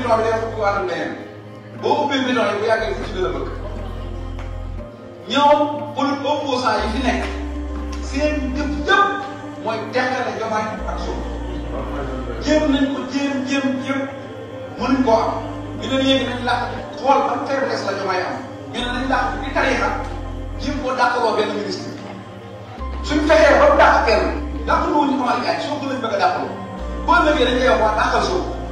million bi day fukki wàllu leneen boo ubbee million yi bu yàggee fu ci gën a bëgg ñoom opposant yi fi nekk seen jëf jëpp mooy teqale Diomaye ak Sonko jéem nañ ko jéem mënuñ koo am ñu ne léegi nañ làq xool ban faiblesse la Diomaye am ñu ne nañ làq di tariixa jéem koo dàqaloo benn ministre suñ fexee ba mu dàq kenn dàqaloo ñu Omar Diagne Sonko lañ bëgg a dàqaloo boo ëllëgee dañ koy wax waa dàqal Sonko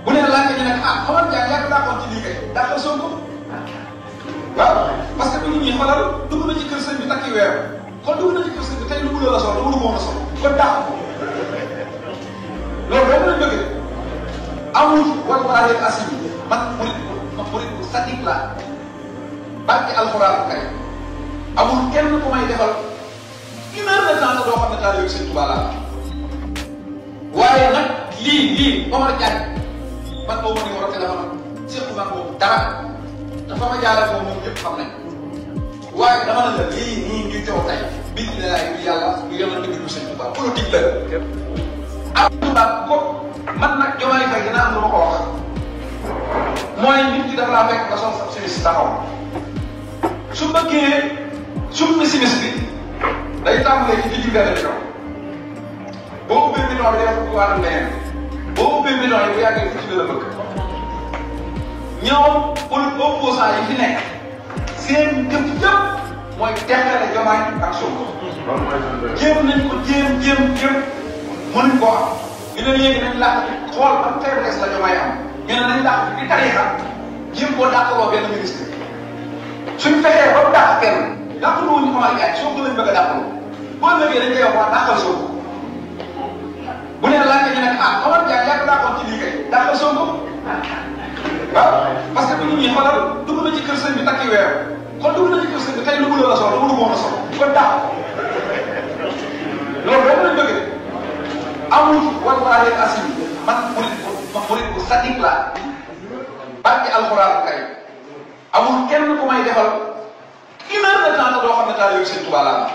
bu nee laajte ñu ne Omar Diagne yaa ko dàqoon ci lii kay dàqal Sonko waaw parce que bu nit ñi xoolal dugg na ci kër sëñ bi takki weer kon dugg na ci kër sëñ bi tey lu mu la sol lu mu woon a sol kon dàq ko loolu boobu lañ bëgg amul wallaahi asimi man murid bu sadiq la barke alxuraan kay amul kenn ku may defal une heure de temps doo xam ne taal yooyu sëñ Tuubaa laa waaye nag lii Omar Diagne man aw ma numéro téléphone sequ ma moom dara dafa ma jaarale moom ñëpp xam nañ waaye dama ne la lii nii ñu coow tey bind na laay bi yàlla du yàlla dëgg du sëñ Tuubaa politique la am tubaab ko man nag Diomaye Faye dina am lu ma ko wax mooy nit ki dafa laa fekk nga sol sa simis taxaw su bëggee summi simis bi day tàmbalee ci digg benn bi boo ubbee million bi day fukki wàllu leneen boo ubbee million yi bu yàggee fu ci gën a bëgg ñoom opposant yi fi nekk seen jëf jëpp mooy teqale Diomaye ak Sonko jéem nañ ko jéem mënuñ koo am ñu ne léegi nañ làq xool ban faiblesse la Diomaye am ñu ne nañ làq di tariixa jéem koo dàqaloo benn ministre suñ fexee ba mu dàq kenn dàqaloo ñu Omar Diagne Sonko lañ bëgg a dàqaloo boo ëllëgee dañ koy wax waa dàqal Sonko bu nee laajte ñu ne Omar Diagne yaa ko dàqoon ci lii kay dàqal Sonko waaw parce que bu nit ñi xoolal dugg na ci kër sëñ bi takki weer kon dugg na ci kër sëñ bi tey lu mu la sol lu mu woon a sol kon dàq loolu boobu lañ bëgg amul wallaahi asimi man murid bu sadiq la barke alxuraan kay amul kenn ku may defal une heure de temps doo xam ne taal yooyu sëñ Tuubaa laa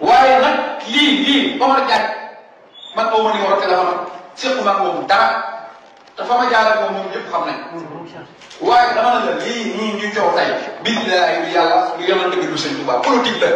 waaye nag lii Omar Diagne man aw ma numéro téléphone sequ ma moom dara dafa ma jaarale moom ñëpp xam nañ waaye dama ne la lii nii ñu coow tey bind na ay yàlla du yàlla dëgg du sëñ Tuubaa politique la